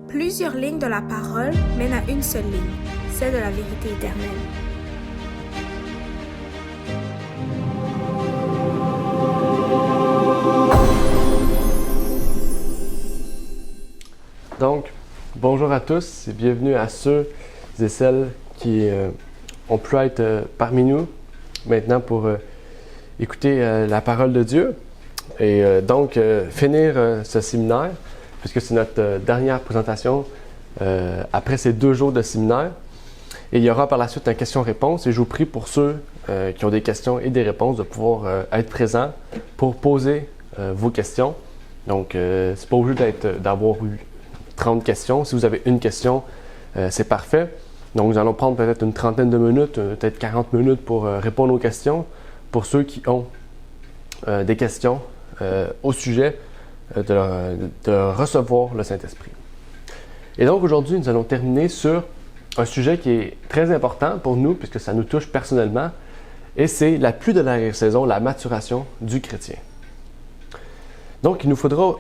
Plusieurs lignes de la parole mènent à une seule ligne, celle de la vérité éternelle. Donc, bonjour à tous et bienvenue à ceux et celles qui ont pu être parmi nous maintenant pour écouter la parole de Dieu et donc finir ce séminaire, puisque c'est notre dernière présentation après ces 2 jours de séminaire. Et il y aura par la suite un question-réponse et je vous prie pour ceux qui ont des questions et des réponses de pouvoir être présents pour poser vos questions. Donc, c'est pas obligé d'avoir eu 30 questions. Si vous avez une question, c'est parfait. Donc, nous allons prendre peut-être une trentaine de minutes, peut-être 40 minutes pour répondre aux questions pour ceux qui ont des questions au sujet de recevoir le Saint-Esprit. Et donc, aujourd'hui, nous allons terminer sur un sujet qui est très important pour nous, puisque ça nous touche personnellement, et c'est la pluie de l'arrière-saison, la maturation du chrétien. Donc, il nous faudra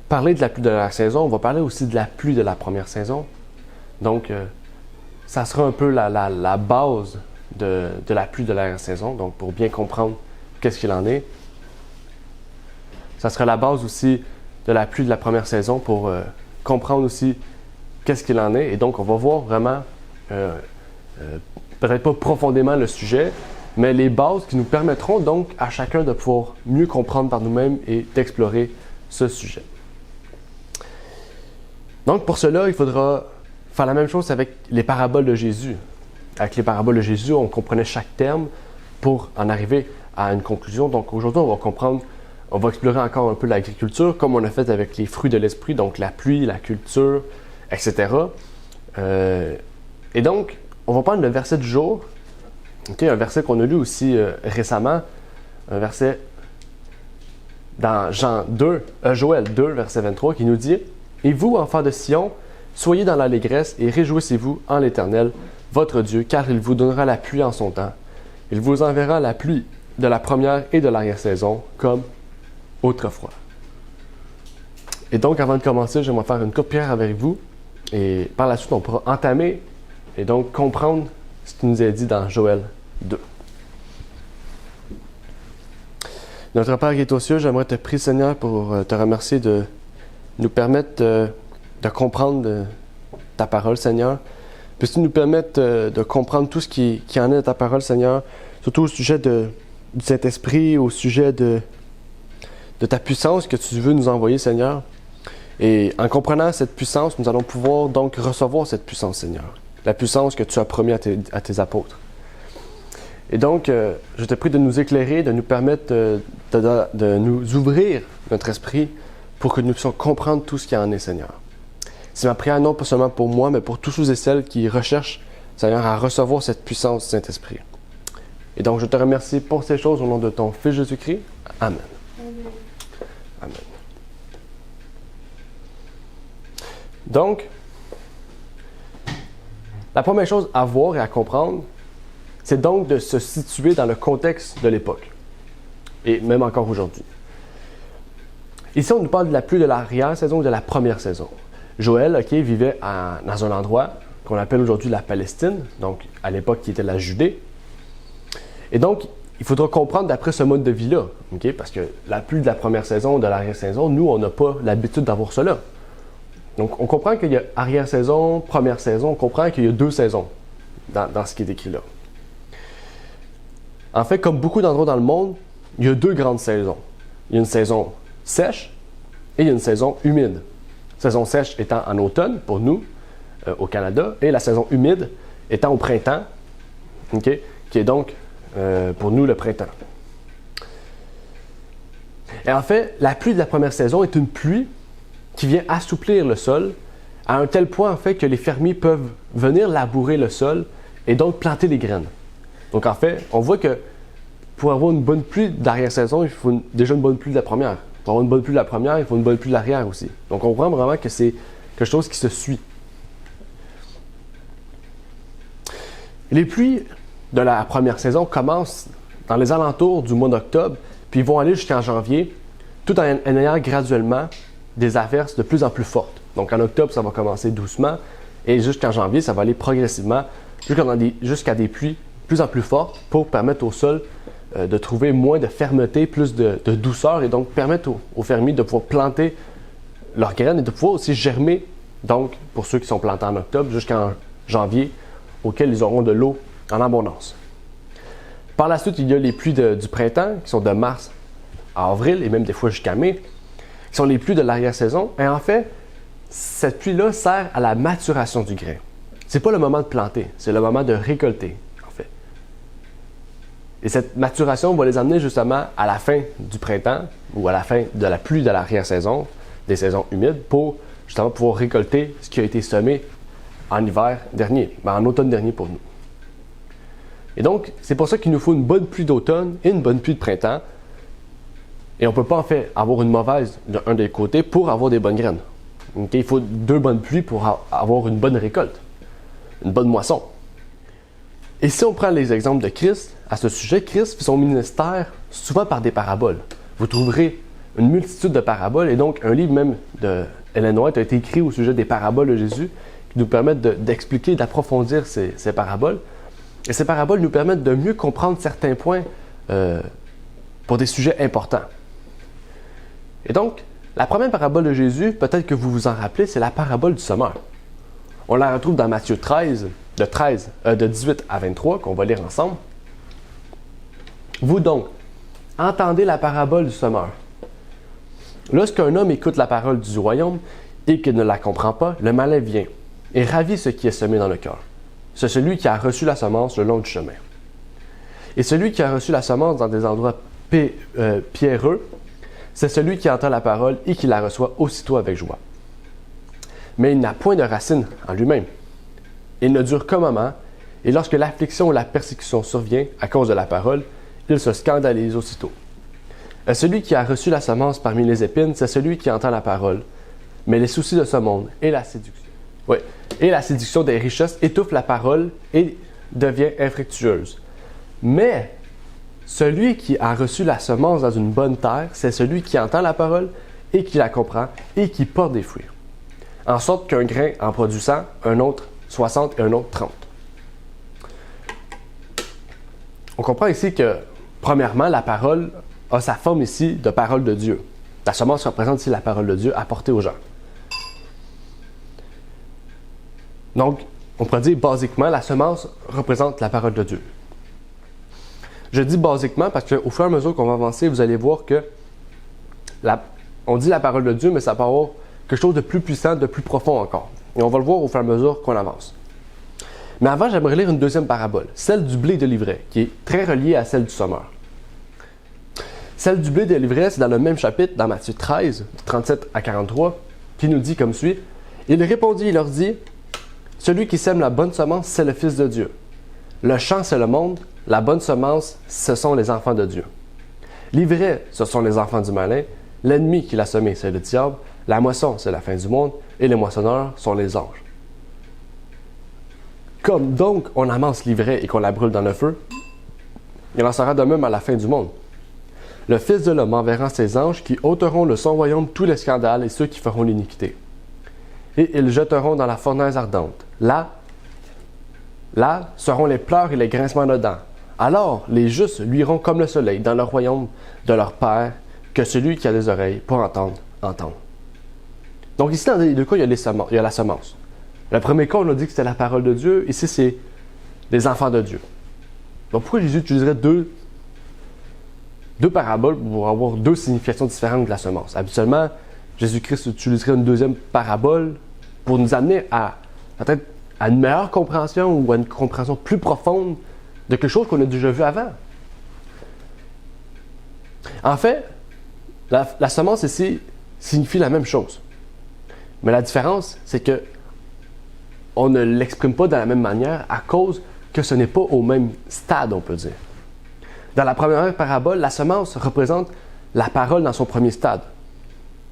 parler de la pluie de l'arrière-saison, on va parler aussi de la pluie de la première saison. Donc, ça sera un peu la base de la pluie de l'arrière-saison, donc pour bien comprendre qu'est-ce qu'il en est. Ça sera la base aussi de la pluie de la première saison pour comprendre aussi qu'est-ce qu'il en est. Et donc, on va voir vraiment, peut-être pas profondément le sujet, mais les bases qui nous permettront donc à chacun de pouvoir mieux comprendre par nous-mêmes et d'explorer ce sujet. Donc, pour cela, il faudra faire la même chose avec les paraboles de Jésus. Avec les paraboles de Jésus, on comprenait chaque terme pour en arriver à une conclusion. Donc, aujourd'hui, on va explorer encore un peu l'agriculture, comme on a fait avec les fruits de l'esprit, donc la pluie, la culture, etc. Et donc, on va prendre le verset du jour, un verset qu'on a lu aussi récemment, un verset dans Joël 2, verset 23, qui nous dit « Et vous, enfants de Sion, soyez dans l'allégresse et réjouissez-vous en l'Éternel, votre Dieu, car il vous donnera la pluie en son temps. Il vous enverra la pluie de la première et de l'arrière-saison, comme autrefois. » Et donc, avant de commencer, j'aimerais faire une courte prière avec vous. Et par la suite, on pourra entamer et donc comprendre ce qui nous est dit dans Joël 2. Notre Père qui est aux cieux, j'aimerais te prier, Seigneur, pour te remercier de nous permettre de comprendre ta parole, Seigneur. Puisses-tu nous permettre de comprendre tout ce qui en est de ta parole, Seigneur, surtout au sujet du Saint-Esprit, au sujet de ta puissance que tu veux nous envoyer, Seigneur. Et en comprenant cette puissance, nous allons pouvoir donc recevoir cette puissance, Seigneur. La puissance que tu as promis à tes apôtres. Et donc, je te prie de nous éclairer, de nous permettre de nous ouvrir notre esprit pour que nous puissions comprendre tout ce qui en est, Seigneur. C'est ma prière non pas seulement pour moi, mais pour tous ceux et celles qui recherchent, Seigneur, à recevoir cette puissance du Saint-Esprit. Et donc, je te remercie pour ces choses au nom de ton Fils Jésus-Christ. Amen. Amen. Donc, la première chose à voir et à comprendre, c'est donc de se situer dans le contexte de l'époque, et même encore aujourd'hui. Ici, on nous parle de la pluie de l'arrière-saison ou de la première saison. Joël, vivait dans un endroit qu'on appelle aujourd'hui la Palestine, donc à l'époque qui était la Judée. Et donc, il faudra comprendre d'après ce mode de vie-là, parce que la pluie de la première saison, de l'arrière-saison, nous, on n'a pas l'habitude d'avoir cela. Donc, on comprend qu'il y a arrière-saison, première saison, on comprend qu'il y a 2 saisons dans ce qui est écrit là. En fait, comme beaucoup d'endroits dans le monde, il y a 2 grandes saisons. Il y a une saison sèche et il y a une saison humide. La saison sèche étant en automne pour nous, au Canada, et la saison humide étant au printemps, qui est donc pour nous le printemps. Et en fait, la pluie de la première saison est une pluie qui vient assouplir le sol à un tel point en fait que les fermiers peuvent venir labourer le sol et donc planter les graines. Donc en fait, on voit que pour avoir une bonne pluie d'arrière-saison, il faut déjà une bonne pluie de la première. Pour avoir une bonne pluie de la première, il faut une bonne pluie de l'arrière aussi. Donc on comprend vraiment que c'est quelque chose qui se suit. Les pluies de la première saison commencent dans les alentours du mois d'octobre, puis vont aller jusqu'en janvier, tout en ayant graduellement des averses de plus en plus fortes. Donc en octobre, ça va commencer doucement et jusqu'en janvier, ça va aller progressivement jusqu'à des pluies de plus en plus fortes pour permettre au sol de trouver moins de fermeté, plus de douceur et donc permettre aux fermiers de pouvoir planter leurs graines et de pouvoir aussi germer, donc pour ceux qui sont plantés en octobre jusqu'en janvier, auxquels ils auront de l'eau en abondance. Par la suite, il y a les pluies du printemps qui sont de mars à avril et même des fois jusqu'à mai, qui sont les pluies de l'arrière-saison. Et en fait, cette pluie-là sert à la maturation du grain. Ce n'est pas le moment de planter, c'est le moment de récolter, en fait. Et cette maturation va les amener justement à la fin du printemps ou à la fin de la pluie de l'arrière-saison, des saisons humides, pour justement pouvoir récolter ce qui a été semé en hiver dernier, en automne dernier pour nous. Et donc, c'est pour ça qu'il nous faut une bonne pluie d'automne et une bonne pluie de printemps. Et on ne peut pas en fait avoir une mauvaise d'un des côtés pour avoir des bonnes graines. Okay? Il faut 2 bonnes pluies pour avoir une bonne récolte, une bonne moisson. Et si on prend les exemples de Christ, à ce sujet, Christ fait son ministère souvent par des paraboles. Vous trouverez une multitude de paraboles et donc un livre même de Ellen White a été écrit au sujet des paraboles de Jésus qui nous permettent d'expliquer, d'approfondir ces paraboles. Et ces paraboles nous permettent de mieux comprendre certains points pour des sujets importants. Et donc, la première parabole de Jésus, peut-être que vous vous en rappelez, c'est la parabole du semeur. On la retrouve dans Matthieu 13, de 18 à 23, qu'on va lire ensemble. Vous donc, entendez la parabole du semeur. Lorsqu'un homme écoute la parole du royaume et qu'il ne la comprend pas, le malin vient et ravit ce qui est semé dans le cœur. C'est celui qui a reçu la semence le long du chemin. Et celui qui a reçu la semence dans des endroits pierreux, c'est celui qui entend la parole et qui la reçoit aussitôt avec joie. Mais il n'a point de racine en lui-même. Il ne dure qu'un moment, et lorsque l'affliction ou la persécution survient à cause de la parole, il se scandalise aussitôt. Et celui qui a reçu la semence parmi les épines, c'est celui qui entend la parole. Mais les soucis de ce monde et la séduction des richesses étouffent la parole et devient infructueuse. Mais celui qui a reçu la semence dans une bonne terre, c'est celui qui entend la parole et qui la comprend et qui porte des fruits. En sorte qu'un grain en produit 100, un autre 60 et un autre 30. On comprend ici que, premièrement, la parole a sa forme ici de parole de Dieu. La semence représente ici la parole de Dieu apportée aux gens. Donc, on pourrait dire basiquement, la semence représente la parole de Dieu. Je dis basiquement parce qu'au fur et à mesure qu'on va avancer, vous allez voir que on dit la parole de Dieu, mais ça peut avoir quelque chose de plus puissant, de plus profond encore. Et on va le voir au fur et à mesure qu'on avance. Mais avant, j'aimerais lire une deuxième parabole, celle du blé de l'ivraie, qui est très reliée à celle du semeur. Celle du blé de l'ivraie, c'est dans le même chapitre, dans Matthieu 13, 37 à 43, qui nous dit comme suit. Il répondit, il leur dit, « Celui qui sème la bonne semence, c'est le Fils de Dieu. Le champ, c'est le monde. La bonne semence, ce sont les enfants de Dieu. L'ivraie, ce sont les enfants du malin. L'ennemi qui l'a semé, c'est le diable. La moisson, c'est la fin du monde. Et les moissonneurs sont les anges. » Comme donc on amasse l'ivraie et qu'on la brûle dans le feu, il en sera de même à la fin du monde. Le Fils de l'homme enverra ses anges qui ôteront de son royaume tous les scandales et ceux qui feront l'iniquité. Et ils jetteront dans la fournaise ardente. Là seront les pleurs et les grincements de dents. Alors les justes luiront comme le soleil dans le royaume de leur Père, que celui qui a des oreilles pour entendre, entende. Donc ici, dans les deux cas, il y a la semence. Le premier cas, on a dit que c'était la parole de Dieu. Ici, c'est les enfants de Dieu. Donc pourquoi Jésus utiliserait deux paraboles pour avoir deux significations différentes de la semence? Habituellement, Jésus-Christ utiliserait une deuxième parabole pour nous amener à peut-être à une meilleure compréhension ou à une compréhension plus profonde de quelque chose qu'on a déjà vu avant. En fait, la semence ici signifie la même chose. Mais la différence, c'est que on ne l'exprime pas de la même manière à cause que ce n'est pas au même stade, on peut dire. Dans la première parabole, la semence représente la parole dans son premier stade.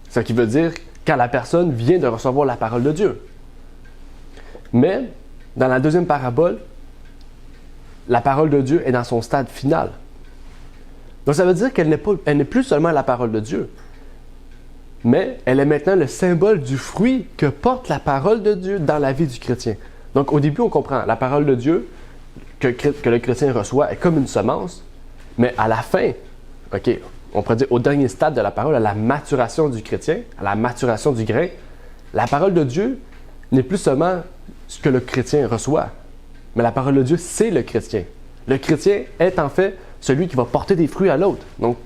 Ce qui veut dire quand la personne vient de recevoir la parole de Dieu. Mais, dans la deuxième parabole, la parole de Dieu est dans son stade final. Donc ça veut dire qu'elle n'est plus seulement la parole de Dieu, mais elle est maintenant le symbole du fruit que porte la parole de Dieu dans la vie du chrétien. Donc au début, on comprend, la parole de Dieu que le chrétien reçoit est comme une semence, mais à la fin, on pourrait dire au dernier stade de la parole, à la maturation du chrétien, à la maturation du grain, la parole de Dieu n'est plus seulement ce que le chrétien reçoit, mais la parole de Dieu, c'est le chrétien. Le chrétien est en fait celui qui va porter des fruits à l'autre. Donc,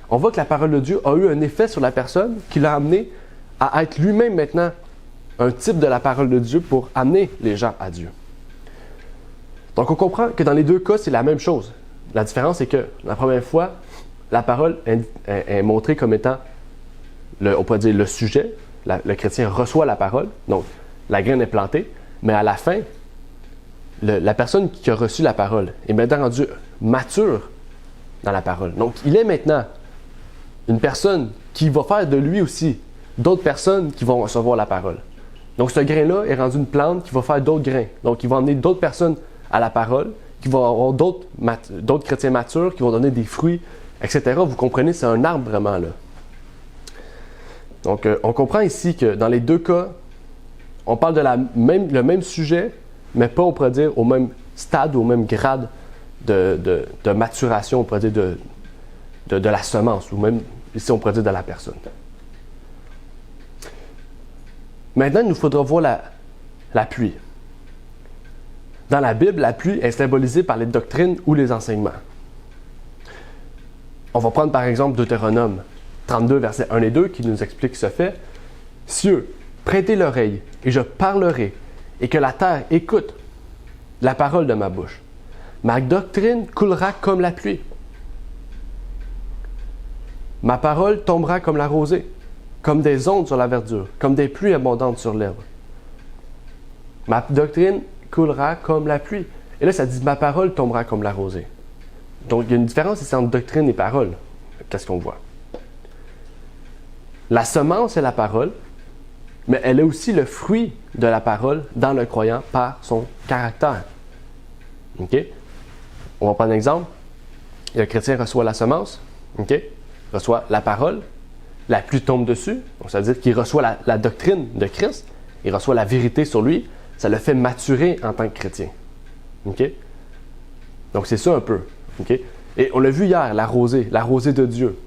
on voit que la parole de Dieu a eu un effet sur la personne qui l'a amené à être lui-même maintenant un type de la parole de Dieu pour amener les gens à Dieu. Donc, on comprend que dans les deux cas, c'est la même chose. La différence, c'est que la première fois, la parole est montrée comme étant, on pourrait dire, le sujet. Le chrétien reçoit la parole, donc la graine est plantée, mais à la fin, la personne qui a reçu la parole est maintenant rendue mature dans la parole. Donc, il est maintenant une personne qui va faire de lui aussi d'autres personnes qui vont recevoir la parole. Donc, ce grain-là est rendu une plante qui va faire d'autres grains. Donc, il va emmener d'autres personnes à la parole, qui vont avoir d'autres chrétiens matures, qui vont donner des fruits, etc. Vous comprenez, c'est un arbre vraiment là. Donc, on comprend ici que dans les deux cas, on parle de le même sujet, mais pas, on pourrait dire, au même stade ou au même grade de maturation, on pourrait dire, de la semence, ou même, ici, on pourrait dire, de la personne. Maintenant, il nous faudra voir la pluie. Dans la Bible, la pluie est symbolisée par les doctrines ou les enseignements. On va prendre par exemple Deutéronome 32, versets 1 et 2, qui nous explique ce fait. « Cieux, prêtez l'oreille, et je parlerai, et que la terre écoute la parole de ma bouche. Ma doctrine coulera comme la pluie. Ma parole tombera comme la rosée, comme des ondes sur la verdure, comme des pluies abondantes sur l'herbe. Ma doctrine coulera comme la pluie. » Et là, ça dit « Ma parole tombera comme la rosée. » Donc, il y a une différence ici entre doctrine et parole. Qu'est-ce qu'on voit? La semence est la parole, mais elle est aussi le fruit de la parole dans le croyant par son caractère. OK? On va prendre un exemple. Le chrétien reçoit la semence, OK? Reçoit la parole, la pluie tombe dessus, donc ça veut dire qu'il reçoit la doctrine de Christ, il reçoit la vérité sur lui, ça le fait maturer en tant que chrétien. OK? Donc c'est ça un peu. OK? Et on l'a vu hier, la rosée de Dieu,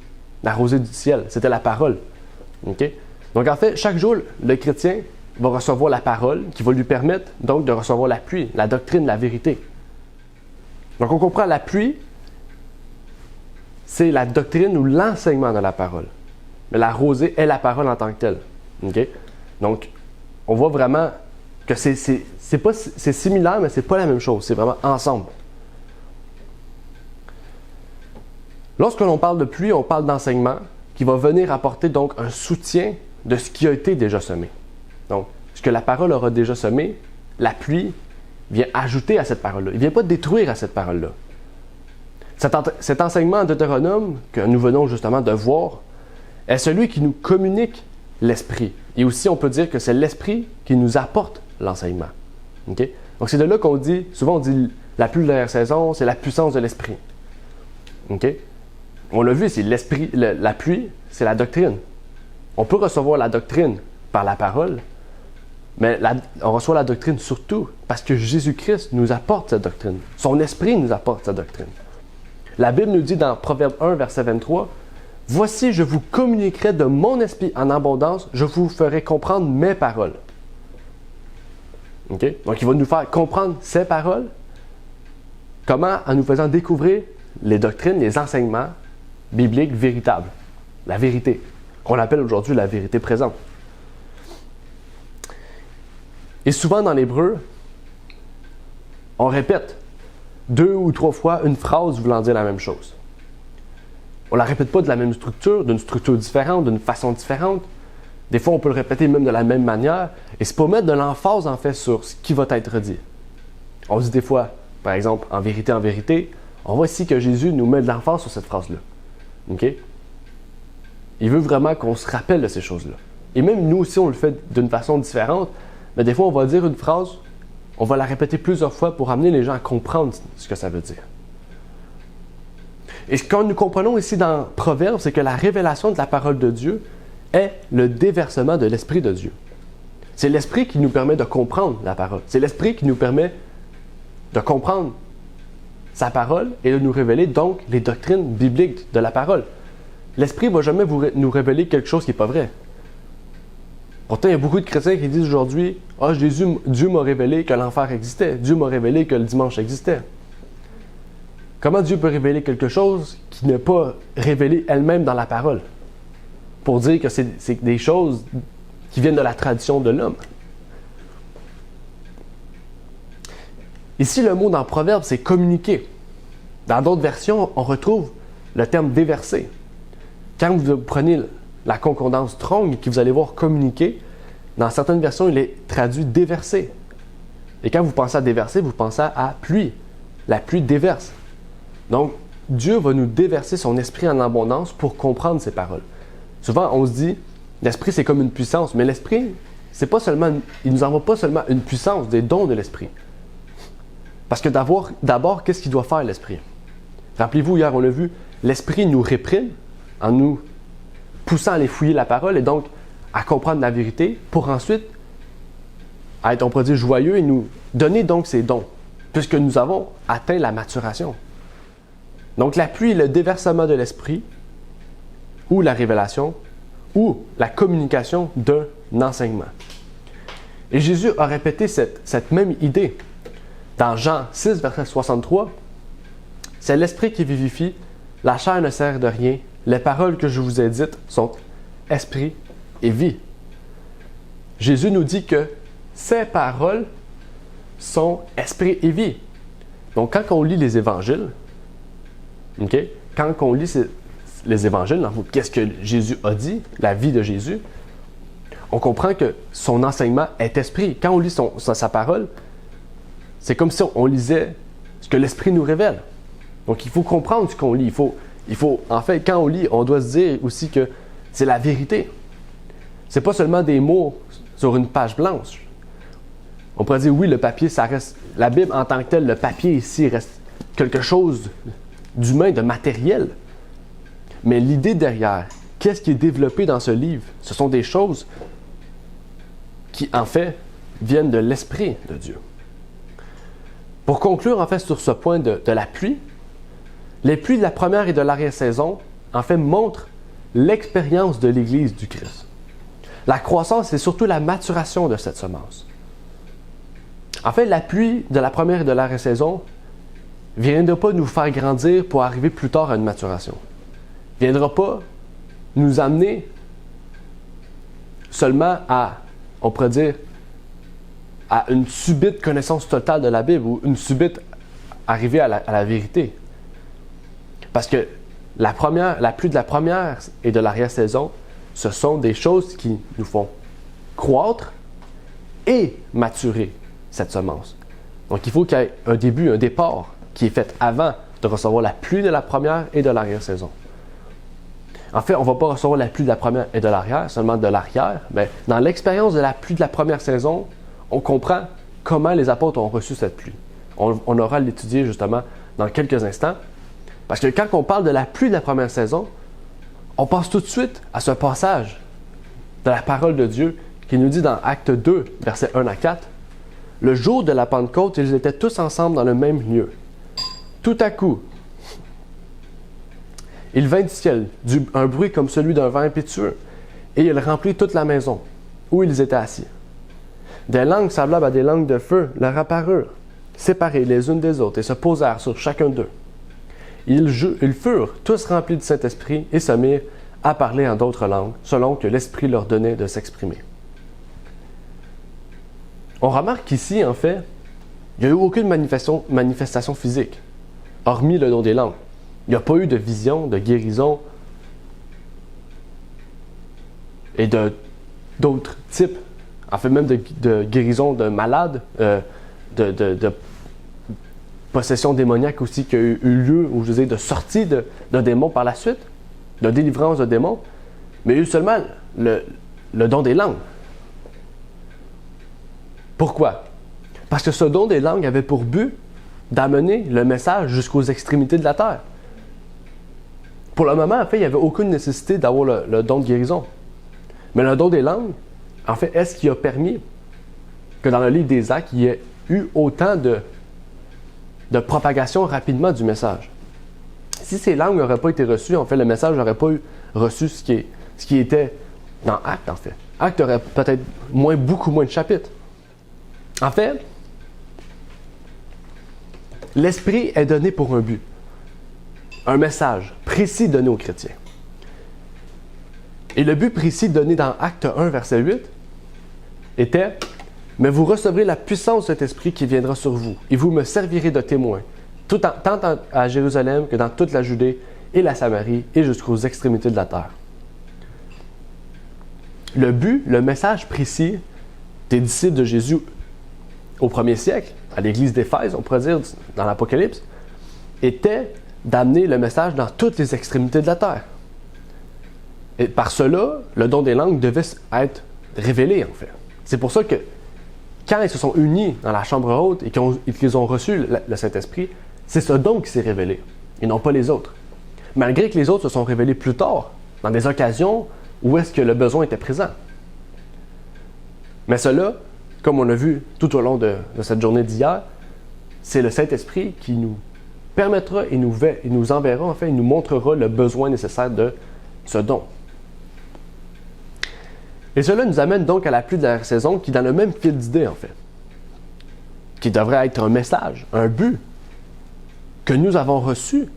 la rosée du ciel, c'était la parole. OK? Donc en fait, chaque jour, le chrétien va recevoir la parole qui va lui permettre donc de recevoir la pluie, la doctrine, la vérité. Donc on comprend la pluie, c'est la doctrine ou l'enseignement de la parole. Mais la rosée est la parole en tant que telle. OK? Donc, on voit vraiment que c'est similaire, mais c'est pas la même chose. C'est vraiment ensemble. Lorsque l'on parle de pluie, on parle d'enseignement qui va venir apporter donc un soutien de ce qui a été déjà semé. Donc, ce que la parole aura déjà semé, la pluie vient ajouter à cette parole-là. Il ne vient pas détruire à cette parole-là. Cet enseignement en Deutéronome que nous venons justement de voir est celui qui nous communique l'Esprit. Et aussi, on peut dire que c'est l'Esprit qui nous apporte l'enseignement. Okay? Donc, c'est de là qu'on dit, souvent on dit la pluie de la saison, c'est la puissance de l'Esprit. Okay? On l'a vu, c'est l'Esprit, la pluie, c'est la doctrine. On peut recevoir la doctrine par la parole, mais on reçoit la doctrine surtout parce que Jésus-Christ nous apporte cette doctrine. Son Esprit nous apporte cette doctrine. La Bible nous dit dans Proverbe 1, verset 23, « Voici, je vous communiquerai de mon esprit en abondance, je vous ferai comprendre mes paroles. » Okay? Donc, il va nous faire comprendre ses paroles. Comment? En nous faisant découvrir les doctrines, les enseignements bibliques véritables. La vérité, qu'on appelle aujourd'hui la vérité présente. Et souvent dans l'hébreu, on répète 2 ou 3 fois une phrase voulant dire la même chose. On ne la répète pas de la même structure, d'une structure différente, d'une façon différente. Des fois, on peut le répéter même de la même manière. Et c'est pour mettre de l'emphase, en fait, sur ce qui va être dit. On dit des fois, par exemple, en vérité, on voit ici que Jésus nous met de l'emphase sur cette phrase-là. OK? Il veut vraiment qu'on se rappelle de ces choses-là. Et même nous aussi, on le fait d'une façon différente. Mais des fois, on va dire une phrase, on va la répéter plusieurs fois pour amener les gens à comprendre ce que ça veut dire. Et ce que nous comprenons ici dans Proverbes, c'est que la révélation de la parole de Dieu est le déversement de l'Esprit de Dieu. C'est l'Esprit qui nous permet de comprendre la parole. C'est l'Esprit qui nous permet de comprendre sa parole et de nous révéler donc les doctrines bibliques de la parole. L'Esprit ne va jamais nous révéler quelque chose qui n'est pas vrai. Pourtant, il y a beaucoup de chrétiens qui disent aujourd'hui « Ah, Dieu m'a révélé que l'enfer existait. Dieu m'a révélé que le dimanche existait. » Comment Dieu peut révéler quelque chose qui n'est pas révélé elle-même dans la parole? Pour dire que c'est des choses qui viennent de la tradition de l'homme. Ici, le mot dans Proverbe, c'est « communiquer ». Dans d'autres versions, on retrouve le terme « déverser ». Quand vous prenez la concordance Strong et que vous allez voir « communiquer », dans certaines versions, il est traduit « déverser ». Et quand vous pensez à déverser, vous pensez à pluie. La pluie déverse. Donc, Dieu va nous déverser son esprit en abondance pour comprendre ses paroles. Souvent, on se dit, l'esprit, c'est comme une puissance, mais l'esprit, c'est pas seulement, il nous envoie pas seulement une puissance, des dons de l'esprit. Parce que d'abord, qu'est-ce qu'il doit faire l'esprit? Rappelez-vous, hier, on l'a vu, l'esprit nous réprime en nous poussant à aller fouiller la parole et donc à comprendre la vérité pour ensuite être, on pourrait dire, joyeux et nous donner donc ces dons, puisque nous avons atteint la maturation. Donc, la pluie est le déversement de l'esprit, ou la révélation, ou la communication d'un enseignement. Et Jésus a répété cette même idée dans Jean 6, verset 63. C'est l'esprit qui vivifie, la chair ne sert de rien, les paroles que je vous ai dites sont esprit et vie. Jésus nous dit que ces paroles sont esprit et vie. Donc, quand on lit les évangiles, okay, quand on lit les évangiles, qu'est-ce que Jésus a dit, la vie de Jésus, on comprend que son enseignement est esprit. Quand on lit sa parole, c'est comme si on lisait ce que l'esprit nous révèle. Donc, il faut comprendre ce qu'on lit. Il faut, en fait, quand on lit, on doit se dire aussi que c'est la vérité. C'est pas seulement des mots sur une page blanche. On pourrait dire, oui, le papier, ça reste... La Bible, en tant que telle, le papier ici reste quelque chose d'humain, de matériel. Mais l'idée derrière, qu'est-ce qui est développé dans ce livre? Ce sont des choses qui, en fait, viennent de l'Esprit de Dieu. Pour conclure, en fait, sur ce point de la pluie, les pluies de la première et de l'arrière-saison, en fait, montrent l'expérience de l'Église du Christ. La croissance, c'est surtout la maturation de cette semence. En fait, la pluie de la première et de l'arrière-saison ne viendra pas nous faire grandir pour arriver plus tard à une maturation. Ne viendra pas nous amener seulement à, on pourrait dire, à une subite connaissance totale de la Bible ou une subite arrivée à la vérité. Parce que la pluie de la première et de l'arrière-saison, ce sont des choses qui nous font croître et maturer cette semence. Donc, il faut qu'il y ait un début, un départ qui est fait avant de recevoir la pluie de la première et de l'arrière-saison. En fait, on ne va pas recevoir la pluie de la première et de l'arrière, seulement de l'arrière, mais dans l'expérience de la pluie de la première saison, on comprend comment les apôtres ont reçu cette pluie. On aura à l'étudier justement dans quelques instants. Parce que quand on parle de la pluie de la première saison, on passe tout de suite à ce passage de la parole de Dieu qui nous dit dans Acte 2, versets 1 à 4, « Le jour de la Pentecôte, ils étaient tous ensemble dans le même lieu. Tout à coup, il vint du ciel un bruit comme celui d'un vent impétueux, et il remplit toute la maison où ils étaient assis. Des langues semblables à des langues de feu leur apparurent, séparées les unes des autres, et se posèrent sur chacun d'eux. Ils furent tous remplis du Saint-Esprit et se mirent à parler en d'autres langues, selon que l'Esprit leur donnait de s'exprimer. » On remarque qu'ici, en fait, il n'y a eu aucune manifestation physique, hormis le don des langues. Il n'y a pas eu de vision, de guérison et d'autres types, en fait même de guérison de malades, de possession démoniaque aussi qui a eu lieu, ou je veux dire, de sortie d'un démon par la suite, de délivrance de démons, mais il y a eu seulement le don des langues. Pourquoi? Parce que ce don des langues avait pour but d'amener le message jusqu'aux extrémités de la terre. Pour le moment, en fait, il n'y avait aucune nécessité d'avoir le don de guérison. Mais le don des langues, en fait, est-ce qui a permis que dans le livre des Actes, il y ait eu autant de propagation rapidement du message? Si ces langues n'auraient pas été reçues, en fait, le message n'aurait pas reçu ce qui était dans Actes, en fait. Actes aurait peut-être beaucoup moins de chapitres. En fait, l'Esprit est donné pour un but, un message précis donné aux chrétiens. Et le but précis donné dans Acte 1, verset 8, était « Mais vous recevrez la puissance de cet Esprit qui viendra sur vous, et vous me servirez de témoin, tant à Jérusalem que dans toute la Judée et la Samarie, et jusqu'aux extrémités de la terre. » Le but, le message précis des disciples de Jésus au 1er siècle, à l'église d'Éphèse, on pourrait dire dans l'Apocalypse, était d'amener le message dans toutes les extrémités de la terre. Et par cela, le don des langues devait être révélé, en fait. C'est pour ça que quand ils se sont unis dans la chambre haute et qu'ils ont reçu le Saint-Esprit, c'est ce don qui s'est révélé, et non pas les autres. Malgré que les autres se sont révélés plus tard, dans des occasions où est-ce que le besoin était présent. Mais cela, comme on l'a vu tout au long de cette journée d'hier, c'est le Saint-Esprit qui nous permettra et nous enverra, en fait, il nous montrera le besoin nécessaire de ce don. Et cela nous amène donc à la pluie de la saison qui est dans le même fil d'idées, en fait, qui devrait être un message, un but que nous avons reçu,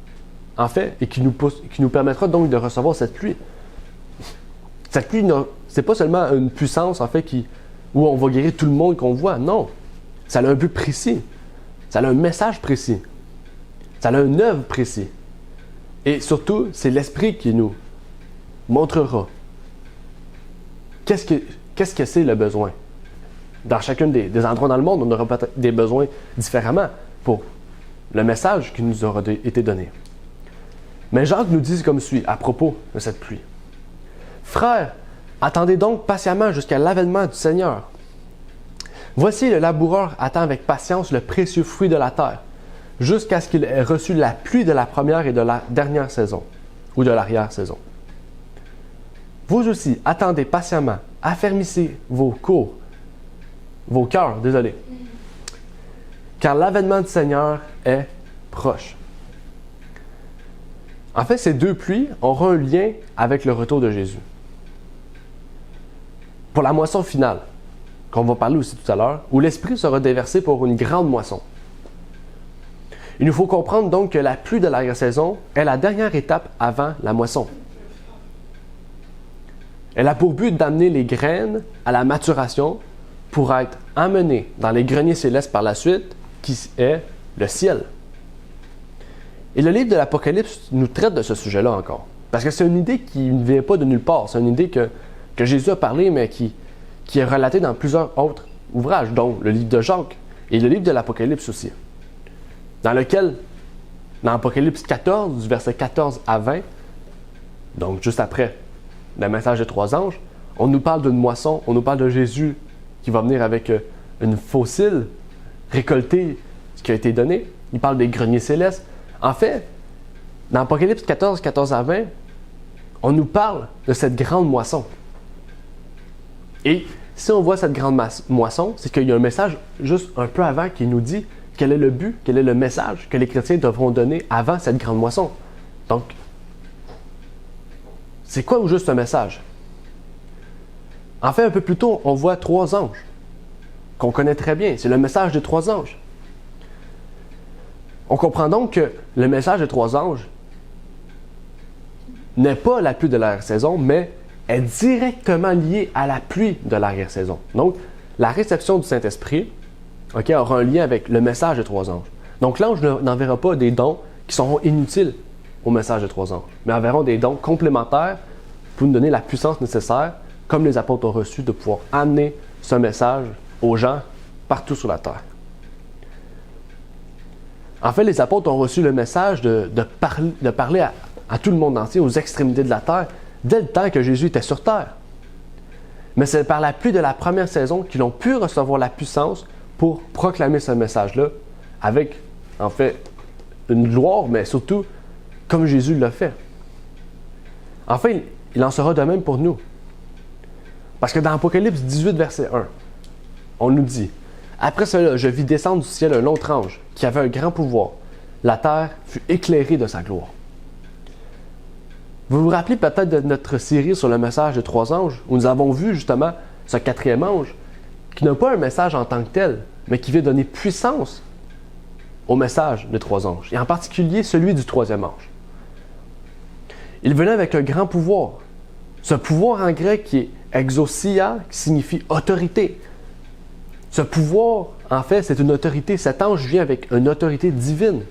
en fait, et qui nous permettra donc de recevoir cette pluie. Cette pluie, c'est pas seulement une puissance, en fait, où on va guérir tout le monde qu'on voit. Non. Ça a un but précis. Ça a un message précis. Ça a une œuvre précise. Et surtout, c'est l'Esprit qui nous montrera qu'est-ce que c'est le besoin. Dans chacun des endroits dans le monde, on aura peut-être des besoins différemment pour le message qui nous aura été donné. Mais Jacques nous dit comme suit à propos de cette pluie. « Frères, attendez donc patiemment jusqu'à l'avènement du Seigneur. Voici le laboureur attend avec patience le précieux fruit de la terre, jusqu'à ce qu'il ait reçu la pluie de la première et de la dernière saison, ou de l'arrière-saison. Vous aussi, attendez patiemment, affermissez vos cœurs, car l'avènement du Seigneur est proche. » En fait, ces deux pluies auront un lien avec le retour de Jésus. Pour la moisson finale, qu'on va parler aussi tout à l'heure, où l'Esprit sera déversé pour une grande moisson. Il nous faut comprendre donc que la pluie de l'arrière-saison est la dernière étape avant la moisson. Elle a pour but d'amener les graines à la maturation pour être amenées dans les greniers célestes par la suite, qui est le ciel. Et le livre de l'Apocalypse nous traite de ce sujet-là encore. Parce que c'est une idée qui ne vient pas de nulle part. C'est une idée que Jésus a parlé, mais qui est relatée dans plusieurs autres ouvrages, dont le livre de Jacques et le livre de l'Apocalypse aussi. Dans lequel, dans l'Apocalypse 14, du verset 14 à 20, donc juste après le message des trois anges, on nous parle d'une moisson, on nous parle de Jésus qui va venir avec une fossile, récolter ce qui a été donné. Il parle des greniers célestes. En fait, dans Apocalypse 14, 14 à 20, on nous parle de cette grande moisson. Et si on voit cette grande moisson, c'est qu'il y a un message juste un peu avant qui nous dit quel est le but, quel est le message que les chrétiens devront donner avant cette grande moisson. Donc, c'est quoi au juste ce message? En fait, un peu plus tôt, on voit trois anges qu'on connaît très bien. C'est le message des trois anges. On comprend donc que le message des trois anges n'est pas la pluie de l'arrière-saison, mais est directement lié à la pluie de l'arrière-saison. Donc, la réception du Saint-Esprit aura un lien avec le message des trois anges. Donc, l'ange n'enverra pas des dons qui seront inutiles au message des trois anges, mais enverront des dons complémentaires pour nous donner la puissance nécessaire, comme les apôtres ont reçu, de pouvoir amener ce message aux gens partout sur la terre. En fait, les apôtres ont reçu le message de parler à tout le monde entier, aux extrémités de la terre, dès le temps que Jésus était sur terre. Mais c'est par la pluie de la première saison qu'ils ont pu recevoir la puissance pour proclamer ce message-là avec, en fait, une gloire, mais surtout comme Jésus l'a fait. Enfin, il en sera de même pour nous. Parce que dans Apocalypse 18, verset 1, on nous dit « Après cela, je vis descendre du ciel un autre ange qui avait un grand pouvoir. La terre fut éclairée de sa gloire. » Vous vous rappelez peut-être de notre série sur le message des 3 anges, où nous avons vu justement ce 4e ange qui n'a pas un message en tant que tel, mais qui vient donner puissance au message des 3 anges, et en particulier celui du 3e ange. Il venait avec un grand pouvoir. Ce pouvoir en grec qui est exousia, qui signifie autorité. Ce pouvoir, en fait, c'est une autorité. Cet ange vient avec une autorité divine.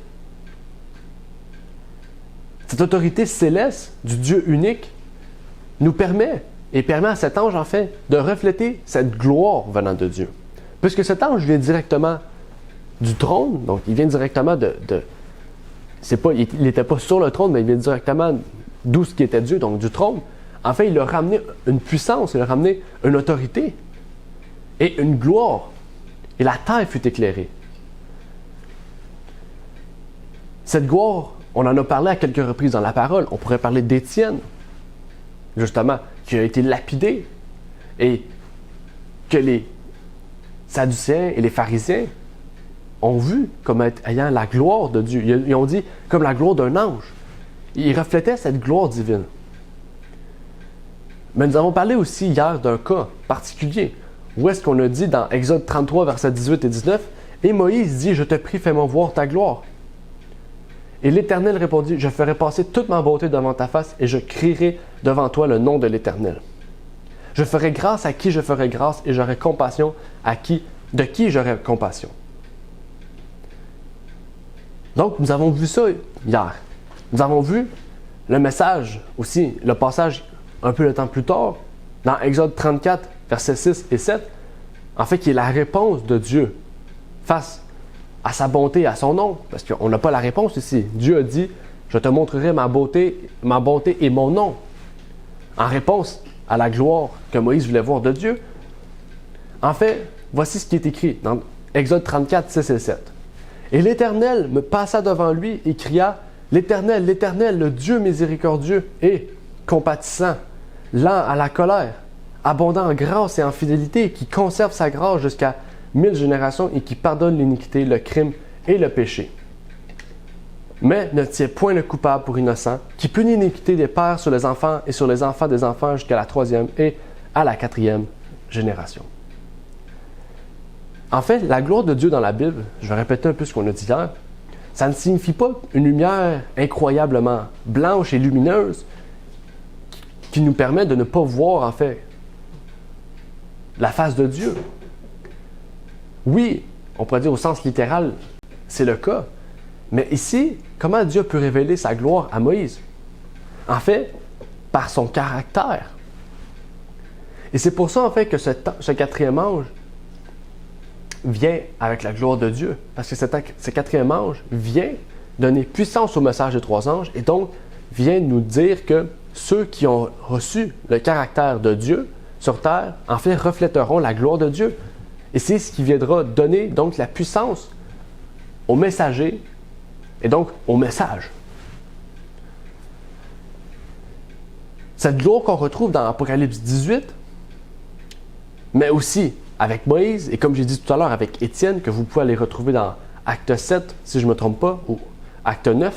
Cette autorité céleste du Dieu unique nous permet à cet ange, en fait, de refléter cette gloire venant de Dieu. Puisque cet ange vient directement du trône, donc il vient directement il n'était pas sur le trône, mais il vient directement d'où ce qui était Dieu, donc du trône. En fait, il a ramené une puissance, il a ramené une autorité et une gloire. Et la terre fut éclairée. Cette gloire, on en a parlé à quelques reprises dans la parole. On pourrait parler d'Étienne, justement, qui a été lapidé et que les Sadducéens et les pharisiens ont vu comme ayant la gloire de Dieu. Ils ont dit comme la gloire d'un ange. Il reflétait cette gloire divine. Mais nous avons parlé aussi hier d'un cas particulier, où est-ce qu'on a dit dans Exode 33, versets 18 et 19, « Et Moïse dit, je te prie, fais-moi voir ta gloire. Et l'Éternel répondit, je ferai passer toute ma beauté devant ta face, et je crierai devant toi le nom de l'Éternel. Je ferai grâce à qui je ferai grâce, et j'aurai compassion de qui j'aurai compassion. » Donc, nous avons vu ça hier. Nous avons vu le message aussi, le passage un peu de temps plus tard, dans Exode 34, versets 6 et 7, en fait, qui est la réponse de Dieu face à sa bonté, à son nom, parce qu'on n'a pas la réponse ici. Dieu a dit, je te montrerai ma bonté et mon nom, en réponse à la gloire que Moïse voulait voir de Dieu. En fait, voici ce qui est écrit dans Exode 34, 6 et 7. « Et l'Éternel me passa devant lui et cria, « L'Éternel, l'Éternel, le Dieu miséricordieux et compatissant, lent à la colère, abondant en grâce et en fidélité, qui conserve sa grâce jusqu'à 1000 générations et qui pardonne l'iniquité, le crime et le péché. Mais ne tient point le coupable pour innocent, qui punit l'iniquité des pères sur les enfants et sur les enfants des enfants jusqu'à la 3e et à la 4e génération. » En fait, la gloire de Dieu dans la Bible, je vais répéter un peu ce qu'on a dit hier, ça ne signifie pas une lumière incroyablement blanche et lumineuse qui nous permet de ne pas voir, en fait, la face de Dieu. Oui, on pourrait dire au sens littéral, c'est le cas. Mais ici, comment Dieu peut révéler sa gloire à Moïse? En fait, par son caractère. Et c'est pour ça, en fait, que ce 4e ange vient avec la gloire de Dieu. Parce que ce 4e ange vient donner puissance au message des 3 anges et donc vient nous dire que ceux qui ont reçu le caractère de Dieu sur terre, en fait, reflèteront la gloire de Dieu. Et c'est ce qui viendra donner donc la puissance au messager et donc au message. Cette gloire qu'on retrouve dans Apocalypse 18, mais aussi avec Moïse, et comme j'ai dit tout à l'heure avec Étienne, que vous pouvez aller retrouver dans Acte 7, si je ne me trompe pas, ou Acte 9,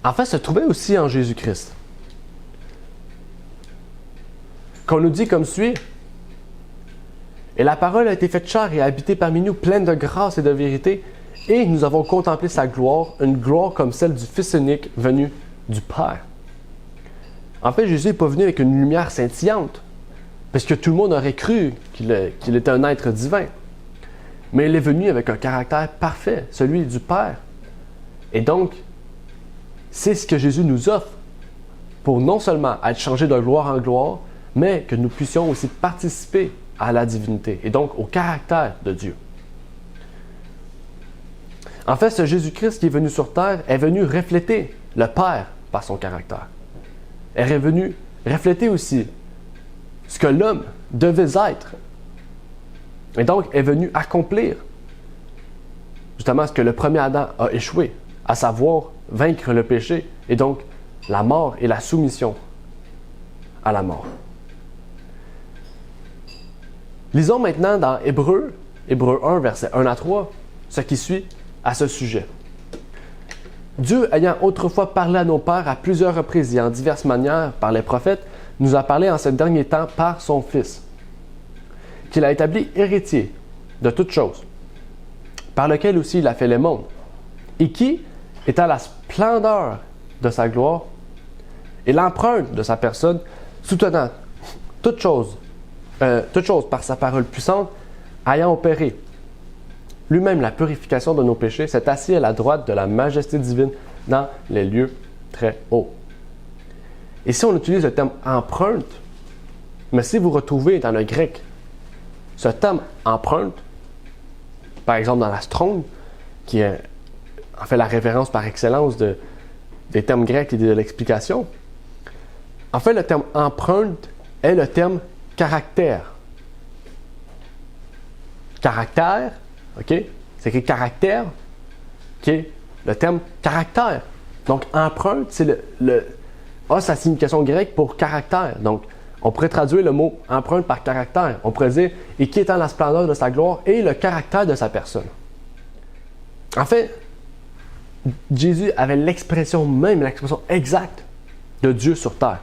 en fait, se trouvait aussi en Jésus-Christ. Qu'on nous dit comme suit, « Et la parole a été faite chair et a habité parmi nous, pleine de grâce et de vérité, et nous avons contemplé sa gloire, une gloire comme celle du Fils unique venu du Père. » En fait, Jésus n'est pas venu avec une lumière scintillante, parce que tout le monde aurait cru qu'il était un être divin. Mais il est venu avec un caractère parfait, celui du Père. Et donc, c'est ce que Jésus nous offre pour non seulement être changé de gloire en gloire, mais que nous puissions aussi participer à la divinité et donc au caractère de Dieu. En fait, ce Jésus-Christ qui est venu sur terre est venu refléter le Père par son caractère. Elle est venue refléter aussi ce que l'homme devait être. Et donc, est venu accomplir justement ce que le premier Adam a échoué, à savoir vaincre le péché et donc la mort et la soumission à la mort. Lisons maintenant dans Hébreux 1, versets 1 à 3, ce qui suit à ce sujet. Dieu, ayant autrefois parlé à nos pères à plusieurs reprises et en diverses manières par les prophètes, nous a parlé en ces derniers temps par son Fils, qu'il a établi héritier de toutes choses, par lequel aussi il a fait les mondes, et qui, étant la splendeur de sa gloire et l'empreinte de sa personne, soutenant toutes choses par sa parole puissante, ayant opéré lui-même la purification de nos péchés, s'est assis à la droite de la majesté divine dans les lieux très hauts. Ici, on utilise le terme empreinte, mais si vous retrouvez dans le grec ce terme empreinte, par exemple dans la Strong, qui est en fait la référence par excellence des termes grecs et de l'explication, en fait, le terme empreinte est le terme caractère. Caractère, OK? C'est écrit caractère, qui est le terme caractère. Donc, empreinte, c'est a sa signification grecque pour caractère. Donc, on pourrait traduire le mot empreinte par caractère. On pourrait dire « et qui est en la splendeur de sa gloire et le caractère de sa personne ». En fait, Jésus avait l'expression même, l'expression exacte de Dieu sur terre.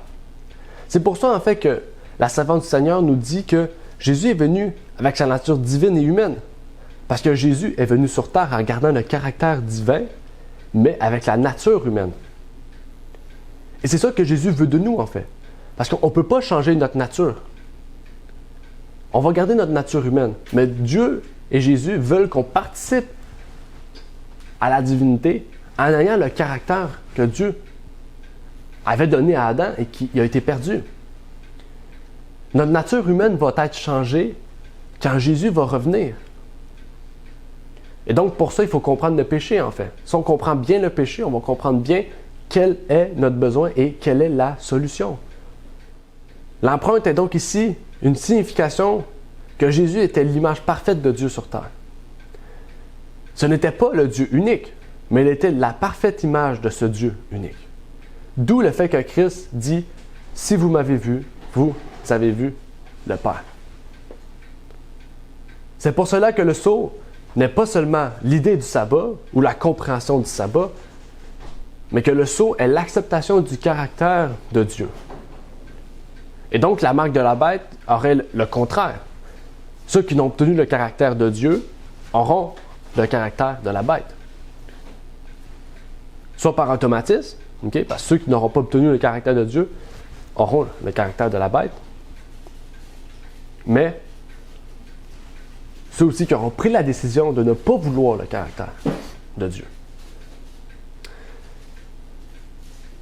C'est pour ça, en fait, que la servante du Seigneur nous dit que Jésus est venu avec sa nature divine et humaine. Parce que Jésus est venu sur terre en gardant le caractère divin, mais avec la nature humaine. Et c'est ça que Jésus veut de nous, en fait. Parce qu'on ne peut pas changer notre nature. On va garder notre nature humaine. Mais Dieu et Jésus veulent qu'on participe à la divinité en ayant le caractère que Dieu avait donné à Adam et qui a été perdu. Notre nature humaine va être changée quand Jésus va revenir. Et donc, pour ça, il faut comprendre le péché, en fait. Si on comprend bien le péché, on va comprendre bien quel est notre besoin et quelle est la solution. L'empreinte est donc ici une signification que Jésus était l'image parfaite de Dieu sur terre. Ce n'était pas le Dieu unique, mais il était la parfaite image de ce Dieu unique. D'où le fait que Christ dit « Si vous m'avez vu, vous avez vu le Père ». C'est pour cela que le sceau n'est pas seulement l'idée du sabbat ou la compréhension du sabbat, mais que le sceau est l'acceptation du caractère de Dieu. Et donc, la marque de la bête aurait le contraire. Ceux qui n'ont obtenu le caractère de Dieu auront le caractère de la bête. Soit par automatisme, okay, parce que ceux qui n'auront pas obtenu le caractère de Dieu auront le caractère de la bête, mais ceux aussi qui auront pris la décision de ne pas vouloir le caractère de Dieu.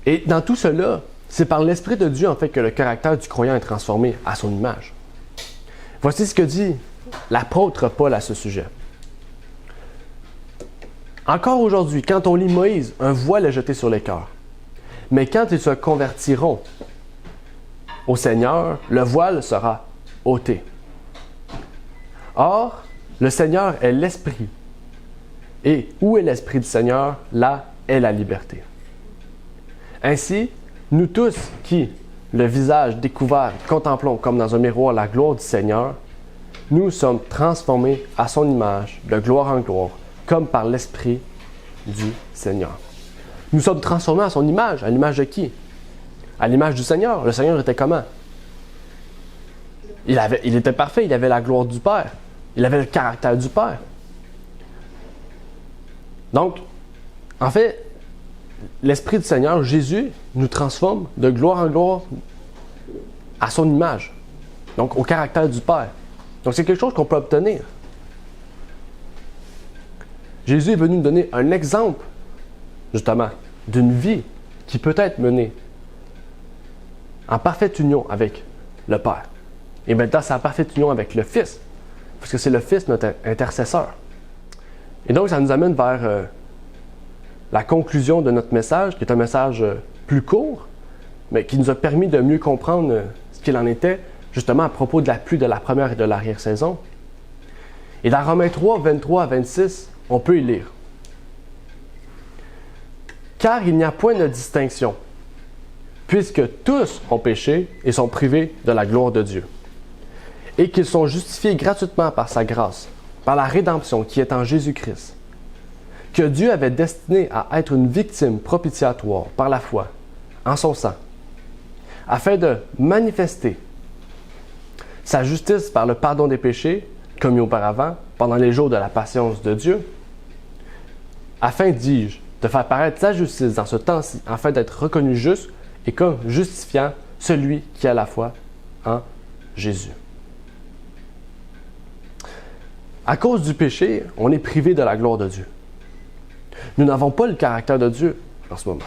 Et dans tout cela, c'est par l'Esprit de Dieu en fait que le caractère du croyant est transformé à son image. Voici ce que dit l'apôtre Paul à ce sujet. Encore aujourd'hui, quand on lit Moïse, un voile est jeté sur les cœurs. Mais quand ils se convertiront au Seigneur, le voile sera ôté. Or, le Seigneur est l'Esprit. Et où est l'Esprit du Seigneur, là est la liberté. Ainsi, nous tous qui, le visage découvert, contemplons comme dans un miroir la gloire du Seigneur, nous sommes transformés à son image, de gloire en gloire, comme par l'Esprit du Seigneur. Nous sommes transformés à son image. À l'image de qui? À l'image du Seigneur. Le Seigneur était comment? Il était parfait, il avait la gloire du Père. Il avait le caractère du Père. Donc, en fait, l'Esprit du Seigneur, Jésus, nous transforme de gloire en gloire à son image. Donc, au caractère du Père. Donc, c'est quelque chose qu'on peut obtenir. Jésus est venu nous donner un exemple, justement, d'une vie qui peut être menée en parfaite union avec le Père. Et maintenant, c'est en parfaite union avec le Fils, parce que c'est le Fils notre intercesseur. Et donc, ça nous amène vers la conclusion de notre message, qui est un message plus court, mais qui nous a permis de mieux comprendre ce qu'il en était, justement à propos de la pluie de la première et de l'arrière-saison. Et dans Romains 3, 23 à 26, on peut y lire. Car il n'y a point de distinction, puisque tous ont péché et sont privés de la gloire de Dieu. et qu'ils sont justifiés gratuitement par sa grâce, par la rédemption qui est en Jésus-Christ, que Dieu avait destiné à être une victime propitiatoire par la foi en son sang, afin de manifester sa justice par le pardon des péchés, commis auparavant, pendant les jours de la patience de Dieu, afin, dis-je, de faire paraître sa justice dans ce temps-ci, afin d'être reconnu juste et comme justifiant celui qui a la foi en Jésus. À cause du péché, on est privé de la gloire de Dieu. Nous n'avons pas le caractère de Dieu en ce moment.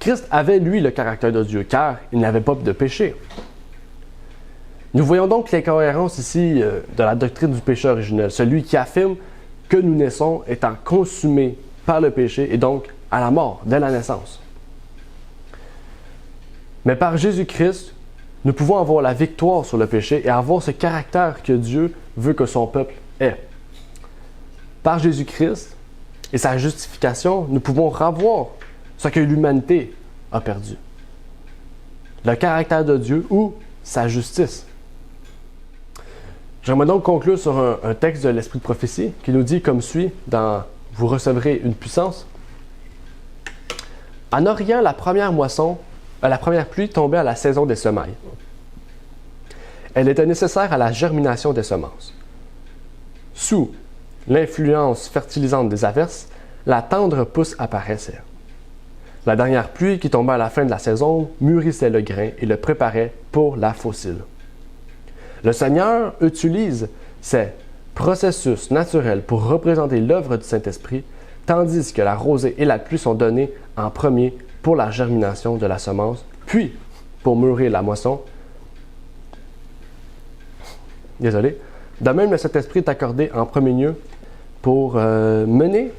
Christ avait, lui, le caractère de Dieu, car il n'avait pas de péché. Nous voyons donc l'incohérence ici de la doctrine du péché originel, celui qui affirme que nous naissons étant consumés par le péché et donc à la mort dès la naissance. Mais par Jésus-Christ, nous pouvons avoir la victoire sur le péché et avoir ce caractère que Dieu veut que son peuple ait. Par Jésus-Christ et sa justification, nous pouvons revoir ce que l'humanité a perdu. Le caractère de Dieu ou sa justice. J'aimerais donc conclure sur un texte de l'Esprit de prophétie qui nous dit comme suit dans « Vous recevrez une puissance ». En Orient, la première pluie tombait à la saison des semailles. Elle était nécessaire à la germination des semences. Sous l'influence fertilisante des averses, la tendre pousse apparaissait. La dernière pluie qui tombait à la fin de la saison mûrissait le grain et le préparait pour la faucille. Le Seigneur utilise ces processus naturels pour représenter l'œuvre du Saint-Esprit, tandis que la rosée et la pluie sont données en premier pour la germination de la semence, puis pour mûrir la moisson. Désolé. De même, le Saint-Esprit est accordé en premier lieu pour mener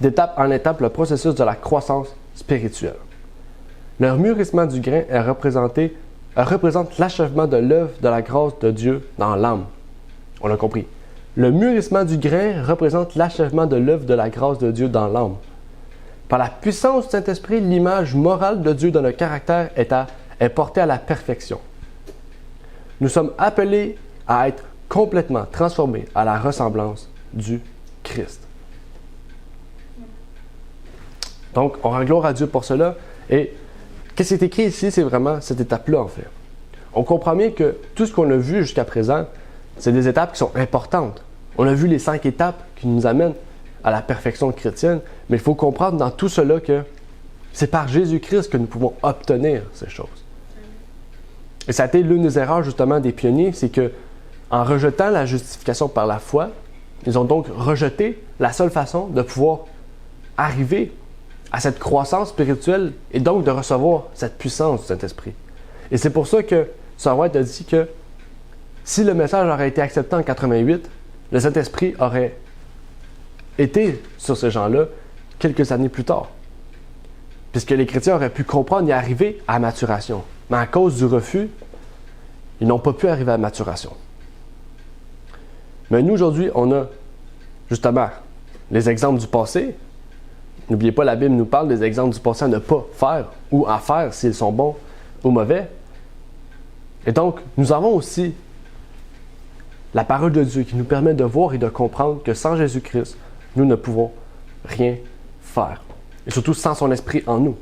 d'étape en étape le processus de la croissance spirituelle. Le mûrissement du grain représente l'achèvement de l'œuvre de la grâce de Dieu dans l'âme. On l'a compris. Le mûrissement du grain représente l'achèvement de l'œuvre de la grâce de Dieu dans l'âme. Par la puissance du Saint-Esprit, l'image morale de Dieu dans le caractère est portée à la perfection. Nous sommes appelés à être complètement transformés à la ressemblance du Christ. Donc, on rend gloire à Dieu pour cela. Et qu'est-ce qui est écrit ici, c'est vraiment cette étape-là, en fait. On comprend bien que tout ce qu'on a vu jusqu'à présent, c'est des étapes qui sont importantes. On a vu les 5 étapes qui nous amènent à la perfection chrétienne, mais il faut comprendre dans tout cela que c'est par Jésus-Christ que nous pouvons obtenir ces choses. Et ça a été l'une des erreurs, justement, des pionniers, c'est que en rejetant la justification par la foi, ils ont donc rejeté la seule façon de pouvoir arriver à cette croissance spirituelle et donc de recevoir cette puissance du Saint-Esprit. Et c'est pour ça que Sir White a dit que si le message aurait été accepté en 88, le Saint-Esprit aurait été sur ces gens-là quelques années plus tard. Puisque les chrétiens auraient pu comprendre et arriver à maturation. Mais à cause du refus, ils n'ont pas pu arriver à maturation. Mais nous, aujourd'hui, on a justement les exemples du passé. N'oubliez pas, la Bible nous parle des exemples du passé à ne pas faire ou à faire s'ils sont bons ou mauvais. Et donc, nous avons aussi la parole de Dieu qui nous permet de voir et de comprendre que sans Jésus-Christ, nous ne pouvons rien faire. Et surtout sans son esprit en nous.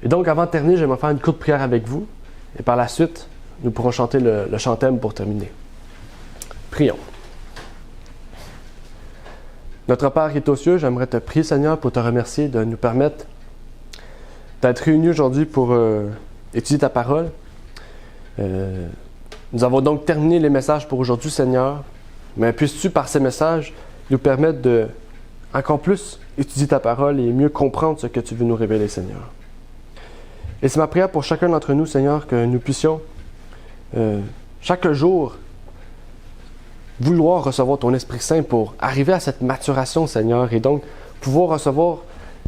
Et donc, avant de terminer, j'aimerais faire une courte prière avec vous. Et par la suite, nous pourrons chanter le chantème pour terminer. Prions. Notre Père qui est aux cieux, j'aimerais te prier, Seigneur, pour te remercier de nous permettre d'être réunis aujourd'hui pour étudier ta parole. Nous avons donc terminé les messages pour aujourd'hui, Seigneur. Mais puisses-tu, par ces messages, nous permettre de encore plus étudier ta parole et mieux comprendre ce que tu veux nous révéler, Seigneur. Et c'est ma prière pour chacun d'entre nous, Seigneur, que nous puissions chaque jour vouloir recevoir ton Esprit Saint pour arriver à cette maturation, Seigneur, et donc pouvoir recevoir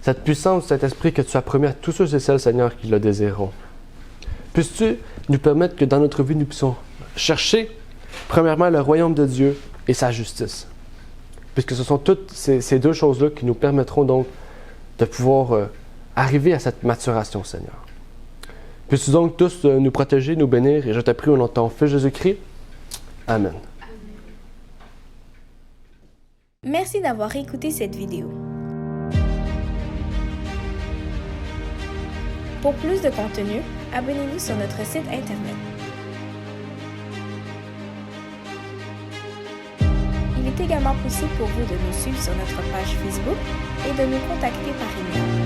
cette puissance, cet esprit que tu as promis à tous ceux et celles, Seigneur, qui le désireront. Puisses-tu nous permettre que dans notre vie, nous puissions chercher, premièrement, le royaume de Dieu et sa justice. Puisque ce sont toutes ces deux choses-là qui nous permettront donc de pouvoir arriver à cette maturation, Seigneur. Puisses-tu donc tous nous protéger, nous bénir, et je te prie au nom de ton Fils Jésus-Christ. Amen. Merci d'avoir écouté cette vidéo. Pour plus de contenu, abonnez-vous sur notre site Internet. Il est également possible pour vous de nous suivre sur notre page Facebook et de nous contacter par email.